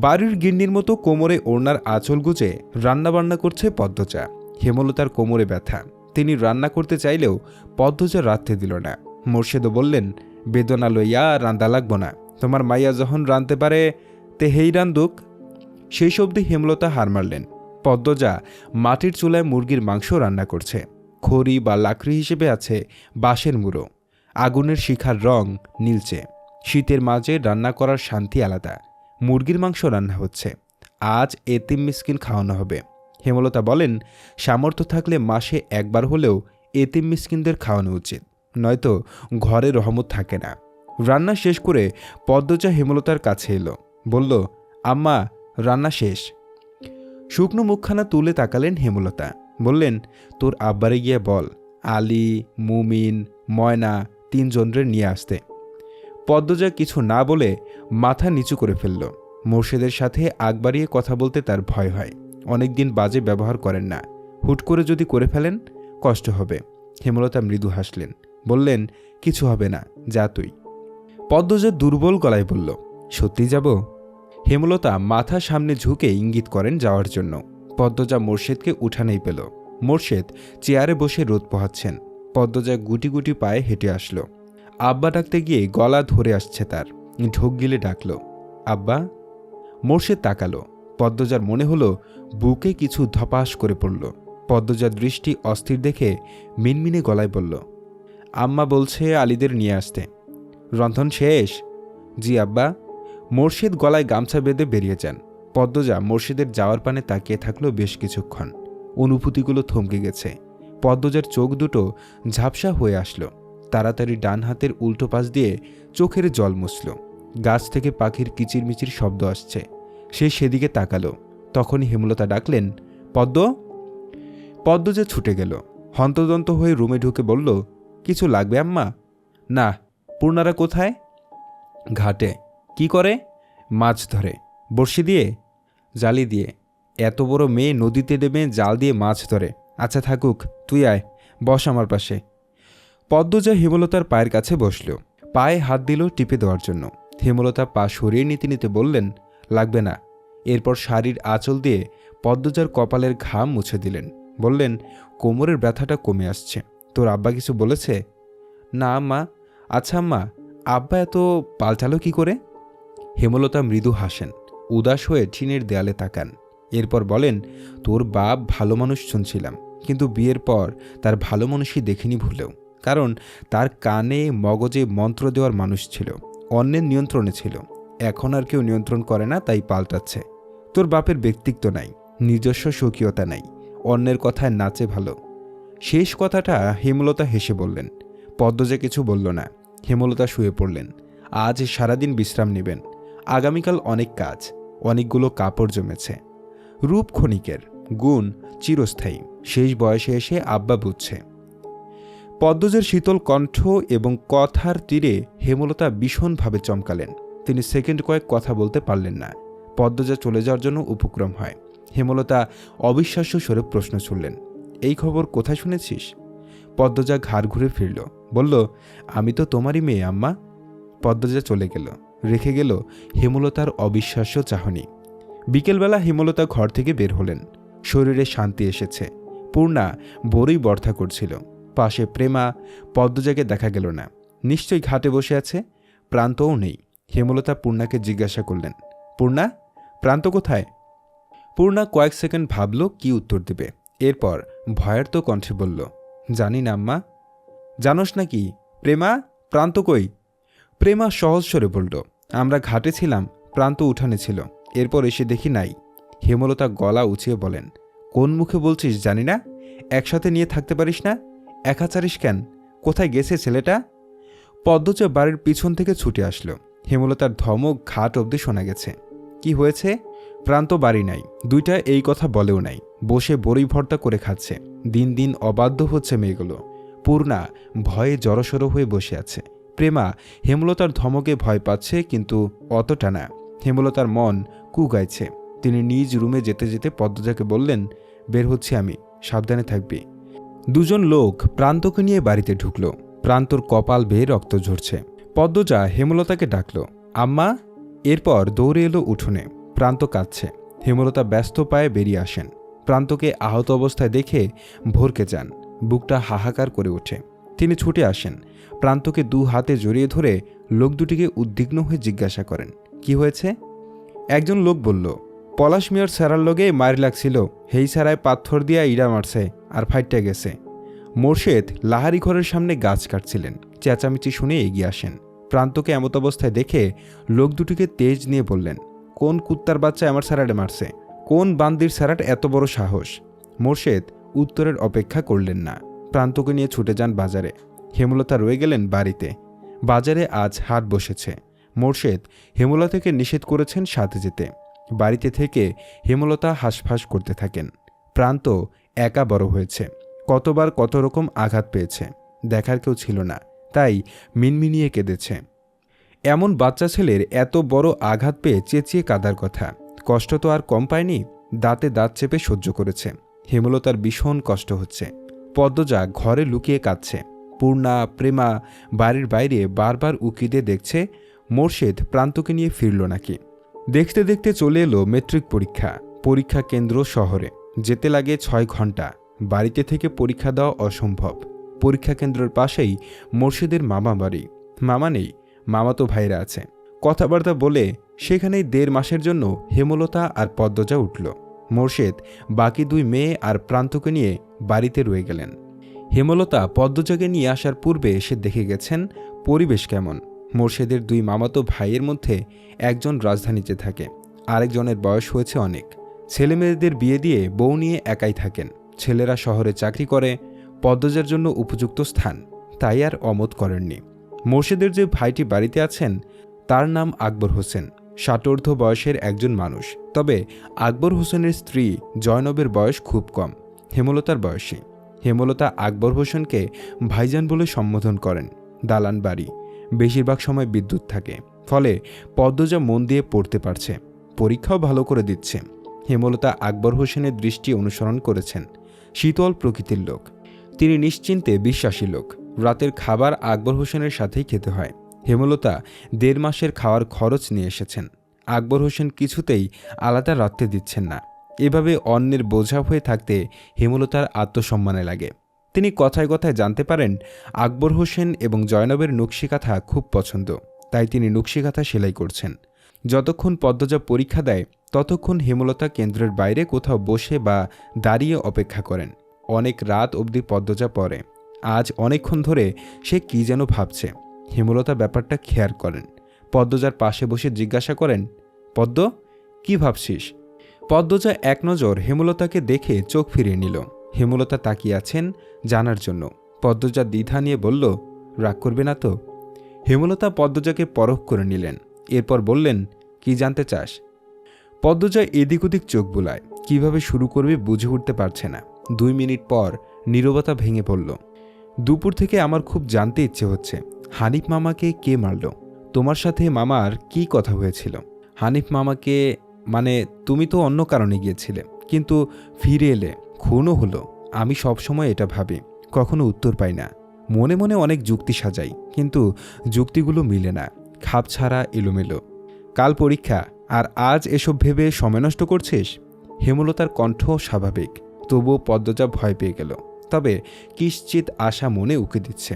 বাড়ির গিন্নির মতো কোমরে ওড়নার আঁচল গুজে রান্নাবান্না করছে পদ্মজা। হেমলতার কোমরে ব্যথা। তিনি রান্না করতে চাইলেও পদ্মজা রাঁধতে দিল না। মোর্শেদও বললেন, বেদনা লইয়া রান্দা লাগব না, তোমার মাইয়া যখন রাঁধতে পারে তে হেই রান্দুক। সেই অবধি হেমলতা হার মারলেন। পদ্মজা মাটির চুলায় মুরগির মাংস রান্না করছে। খড়ি বা লাকড়ি হিসেবে আছে বাঁশের মুড়ো। আগুনের শিখার রং নীলচে। শীতের মাঝে রান্না করার শান্তি আলাদা। মুরগির মাংস রান্না হচ্ছে। আজ এতিম মিসকিন খাওয়ানো হবে। হেমলতা বলেন, সামর্থ্য থাকলে মাসে একবার হলেও এতিম মিসকিনদের খাওয়ানো উচিত, নয়তো ঘরে রহমত থাকে না। রান্না শেষ করে পদ্মজা হেমলতার কাছে এলো, বলল, আম্মা রান্না শেষ। শুকনো মুখখানা তুলে তাকালেন হেমলতা। বললেন, তোর আব্বারে গিয়ে বল আলী, মুমিন, ময়না তিনজনরে নিয়ে আসতে। পদ্মজা কিছু না বলে মাথা নিচু করে ফেলল। মোর্শেদের সাথে আগ বাড়িয়ে কথা বলতে তার ভয় হয়। অনেকদিন বাজে ব্যবহার করেন না, হুট করে যদি করে ফেলেন কষ্ট হবে। হেমলতা মৃদু হাসলেন, বললেন, কিছু হবে না, যা তুই। পদ্মজা দুর্বল গলায় বলল, সত্যি যাব? হেমলতা মাথা সামনে ঝুঁকে ইঙ্গিত করেন যাওয়ার জন্য। পদ্মজা মোর্শেদকে উঠানেই পেল। মোর্শেদ চেয়ারে বসে রোদ পোহাচ্ছেন। পদ্মজা গুটি গুটি পায়ে হেঁটে আসলো। আব্বা ডাকতে গিয়ে গলা ধরে আসছে তার। ঢোক গিলে ডাকল, আব্বা। মোর্শেদ তাকালো। পদ্মজার মনে হলো বুকে কিছু ধপাস করে পড়ল। পদ্মজার দৃষ্টি অস্থির দেখে মিনমিনে গলায় বলল, আম্মা বলছে আলীদের নিয়ে আসতে। রন্ধন শেষ? জি আব্বা। মোর্শেদ গলায় গামছা বেঁধে বেরিয়ে যান। পদ্মজা মোর্শেদের যাওয়ার পানে তাকিয়ে থাকলো বেশ কিছুক্ষণ। অনুভূতিগুলো থমকে গেছে। পদ্মজার চোখ দুটো ঝাপসা হয়ে আসলো। তাড়াতাড়ি ডান হাতের উল্টো পাশ দিয়ে চোখের জল মুছল। গাছ থেকে পাখির কিচিরমিচির শব্দ আসছে। সে সেদিকে তাকালো। তখনই হেমলতা ডাকলেন, পদ্ম। পদ্মজা ছুটে গেল। হন্তদন্ত হয়ে রুমে ঢুকে বলল, কিছু লাগবে আম্মা? না। পূর্ণারা কোথায়? ঘাটে। কি করে? মাছ ধরে। বড়শি দিয়ে? জালি দিয়ে। এত বড় মেয়ে নদীতে নেমে জাল দিয়ে মাছ ধরে? আচ্ছা থাকুক, তুই আয়, বস আমার পাশে। পদ্মজা হেমলতার পায়ের কাছে বসল। পায়ে হাত দিল টিপে দেওয়ার জন্য। হেমলতা পা সরিয়ে নিতে নিতে বললেন, লাগবে না। এরপর শাড়ির আঁচল দিয়ে পদ্মজার কপালের ঘাম মুছে দিলেন। বললেন, কোমরের ব্যথাটা কমে আসছে। তোর আব্বা কিছু বলেছে? না আম্মা। আচ্ছা আম্মা, আব্বা এত পাল্টালো কি করে? হেমলতা মৃদু হাসেন। উদাস হয়ে টিনের দেয়ালে তাকান। এরপর বলেন, তোর বাপ ভালো মানুষ শুনছিলাম, কিন্তু বিয়ের পর তার ভালো মানুষই দেখিনি ভুলেও। কারণ তার কানে মগজে মন্ত্র দেওয়ার মানুষ ছিল, অন্যের নিয়ন্ত্রণে ছিল। এখন আর কেউ নিয়ন্ত্রণ করে না, তাই পাল্টাচ্ছে। তোর বাপের ব্যক্তিত্ব নাই, নিজস্ব স্বকীয়তা নাই, অন্যের কথায় নাচে ভালো। শেষ কথাটা হেমলতা হেসে বললেন। পদ্মজা কিছু বলল না। হেমলতা শুয়ে পড়লেন। আজ সারাদিন বিশ্রাম নেবেন। আগামীকাল অনেক কাজ, অনেকগুলো কাপড় জমেছে। রূপ ক্ষণিকের, গুণ চিরস্থায়ী। শেষ বয়সে এসে আব্বা বুঝছে। পদ্মজার শীতল কণ্ঠ এবং কথার তীরে হেমলতা ভীষণভাবে চমকালেন। তিনি সেকেন্ড কয়েক কথা বলতে পারলেন না। পদ্মজা চলে যাওয়ার জন্য উপক্রম হয়। হেমলতা অবিশ্বাস্য স্বরে প্রশ্ন ছুড়লেন, এই খবর কোথায় শুনেছিস? পদ্মজা ঘাড় ঘুরে ফিরল, বলল, আমি তো তোমারই মেয়ে আম্মা। পদ্মজা চলে গেল, রেখে গেল হেমলতার অবিশ্বাস্য চাহনি। বিকেলবেলা হেমলতা ঘর থেকে বের হলেন। শরীরে শান্তি এসেছে। পূর্ণা বড়ই বর্ধা করছিল। পাশে প্রেমা। পদ্মজাকে দেখা গেল না। নিশ্চয়ই ঘাটে বসে আছে। প্রান্তও নেই। হেমলতা পূর্ণাকে জিজ্ঞাসা করলেন, পূর্ণা, প্রান্ত কোথায়? পূর্ণা কয়েক সেকেন্ড ভাবল কি উত্তর দেবে। এরপর ভয়ার্ত কণ্ঠে বলল, জানি না আম্মা। জানোস নাকি? প্রেমা, প্রান্ত কই? প্রেমা সহজ স্বরে বলল, আমরা ঘাটে ছিলাম, প্রান্ত উঠানে ছিল, এরপর এসে দেখি নাই। হেমলতা গলা উঁচিয়ে বলেন, কোন মুখে বলছিস জানি না? একসাথে নিয়ে থাকতে পারিস না? একা চারিস কেন? কোথায় গেছে ছেলেটা? পদ্মজা বাড়ির পিছন থেকে ছুটে আসলো। হেমলতার ধমক ঘাট অবধি শোনা গেছে। কি হয়েছে? প্রান্ত বাড়ি নাই, দুইটা এই কথা বলেও নাই, বসে বড়ি ভর্তা করে খাচ্ছে। দিন দিন অবাধ্য হচ্ছে মেয়েগুলো। পূর্ণা ভয়ে জড়সড় হয়ে বসে আছে। প্রেমা হেমলতার ধমকে ভয় পাচ্ছে, কিন্তু অতটা না। হেমলতার মন কুগাইছে। তিনি নিজ রুমে যেতে যেতে পদ্মজাকে বললেন, বের হচ্ছি আমি, সাবধানে থাকবি। দুজন লোক প্রান্তকে নিয়ে বাড়িতে ঢুকল। প্রান্তর কপাল বেয়ে রক্ত ঝরছে। পদ্মজা হেমলতাকে ডাকল, আম্মা। এরপর দৌড়ে এলো উঠোনে। প্রান্ত কাঁদছে। হেমলতা ব্যস্ত পায়ে বেরিয়ে আসেন। প্রান্তকে আহত অবস্থায় দেখে ভরকে যান। বুকটা হাহাকার করে ওঠে। তিনি ছুটে আসেন। প্রান্তকে 2 হাতে জড়িয়ে ধরে লোক দুটিকে উদ্বিগ্ন হয়ে জিজ্ঞাসা করেন, কি হয়েছে? একজন লোক বলল, পলাশ মিয়ার স্যারার লগে মারি লাগছিল, হেই স্যারায় পাথর দিয়া ইড়া মারছে আর ফাইটটা গেছে। মোর্শেদ লাহারি ঘরের সামনে গাছ কাটছিলেন। চেঁচামেচি শুনে এগিয়ে আসেন। প্রান্তকে এমত অবস্থায় দেখে লোক দুটিকে তেজ নিয়ে বললেন, কোন কুত্তার বাচ্চা আমার স্যারাটে মারছে? কোন বান্দির স্যারাট এত বড় সাহস? মোর্শেদ উত্তরের অপেক্ষা করলেন না। প্রান্তকে নিয়ে ছুটে যান বাজারে। হেমলতা রয়ে গেলেন বাড়িতে। বাজারে আজ হাট বসেছে। মোর্শেদ হেমলতাকে নিষেধ করেছেন সাথে যেতে। বাড়িতে থেকে হেমলতা হাঁসফাঁস করতে থাকেন। প্রান্ত একা বড় হয়েছে। কতবার কত রকম আঘাত পেয়েছে, দেখার কেউ ছিল না, তাই মিনমিনিয়ে কেঁদেছে। এমন বাচ্চা ছেলের এত বড় আঘাত পেয়ে চেঁচিয়ে কাঁদার কথা। কষ্ট তো আর কম পায়নি। দাঁতে দাঁত চেপে সহ্য করেছে। হেমলতার ভীষণ কষ্ট হচ্ছে। পদ্মজা ঘরে লুকিয়ে কাঁদছে। পূর্ণা, প্রেমা বাড়ির বাইরে বারবার উকি দিয়ে দেখছে মোর্শেদ প্রান্তকে নিয়ে ফিরল নাকি। দেখতে দেখতে চলে এলো মেট্রিক পরীক্ষা। পরীক্ষা কেন্দ্র শহরে, যেতে লাগে 6 ঘন্টা। বাড়িতে থেকে পরীক্ষা দেওয়া অসম্ভব। পরীক্ষা কেন্দ্রের পাশেই মোর্শেদের মামা বাড়ি। মামা নেই, মামাতো ভাইরা আছে। কথাবার্তা বলে সেখানেই 1.5 মাসের জন্য হেমলতা আর পদ্মজা উঠল। মোর্শেদ বাকি 2 মেয়ে আর প্রান্তকে নিয়ে বাড়িতে রয়ে গেলেন। হেমলতা পদ্মজাকে নিয়ে আসার পূর্বে এসে দেখে গেছেন পরিবেশ কেমন। মোর্শেদের 2 মামাতো ভাইয়ের মধ্যে একজন রাজধানীতে থাকে, আরেকজনের বয়স হয়েছে অনেক। ছেলেমেয়েদের বিয়ে দিয়ে বউ নিয়ে একাই থাকেন। ছেলেরা শহরে চাকরি করে। পদ্মজার জন্য উপযুক্ত স্থান, তাই আর অমত করেননি। মোর্শেদের যে ভাইটি বাড়িতে আছেন তার নাম আকবর হোসেন। ষাটোর্ধ্ব বয়সের একজন মানুষ। তবে আকবর হোসেনের স্ত্রী জয়নবের বয়স খুব কম, হেমলতার বয়সী। হেমলতা আকবর হোসেনকে ভাইজান বলে সম্বোধন করেন। দালান বাড়ি, বেশিরভাগ সময় বিদ্যুৎ থাকে, ফলে পদ্মজা মন দিয়ে পড়তে পারছে। পরীক্ষাও ভালো করে দিচ্ছে। হেমলতা আকবর হোসেনের দৃষ্টি অনুসরণ করেছেন। শীতল প্রকৃতির লোক। তিনি নিশ্চিন্তে বিশ্বাসী লোক। রাতের খাবার আকবর হোসেনের সাথেই খেতে হয়। হেমলতা 1.5 মাসের খাওয়ার খরচ নিয়ে এসেছেন। আকবর হোসেন কিছুতেই আলাদা রাখতে দিচ্ছেন না। এভাবে অন্যের বোঝা হয়ে থাকতে হেমলতার আত্মসম্মানে লাগে। তিনি কথায় কথায় জানতে পারেন আকবর হোসেন এবং জয়নবের নকশিকাঁথা খুব পছন্দ, তাই তিনি নকশিকাঁথা সেলাই করছেন। যতক্ষণ পদ্মজা পরীক্ষা দেয় ততক্ষণ হেমলতা কেন্দ্রের বাইরে কোথাও বসে বা দাঁড়িয়ে অপেক্ষা করেন। অনেক রাত অবধি পদ্মজা পড়ে। আজ অনেকক্ষণ ধরে সে কি যেন ভাবছে। হেমলতা ব্যাপারটা খেয়াল করেন। পদ্মজার পাশে বসে জিজ্ঞাসা করেন, পদ্ম, কি ভাবছিস? পদ্মজা এক নজর হেমলতাকে দেখে চোখ ফিরিয়ে নিল। হেমলতা তাকিয়ে আছেন জানার জন্য। পদ্মজা দ্বিধা নিয়ে বলল, রাগ করবে না তো? হেমলতা পদ্মজাকে পরখ করে নিলেন। এরপর বললেন, কি জানতে চাস? পদ্মজা এদিক ওদিক চোখ বুলায়। কিভাবে শুরু করবে বুঝে উঠতে পারছে না। 2 মিনিট পর নীরবতা ভেঙে পড়ল। দুপুর থেকে আমার খুব জানতে ইচ্ছে হচ্ছে, হানিফ মামাকে কে মারল? তোমার সাথে মামার কি কথা হয়েছিল? হানিফ মামাকে মানে তুমি তো অন্য কারণে গিয়েছিলে, কিন্তু ফিরে এলে, খুনও হলো। আমি সবসময় এটা ভাবি, কখনো উত্তর পাই না। মনে মনে অনেক যুক্তি সাজাই, কিন্তু যুক্তিগুলো মিলে না, খাপ ছাড়া এলোমেলো। কাল পরীক্ষা, আর আজ এসব ভেবে সময় নষ্ট করছিস? হেমলতার কণ্ঠ স্বাভাবিক, তবুও পদ্মজা ভয় পেয়ে গেল। তবে কিশ্চিত আশা মনে উকি দিচ্ছে।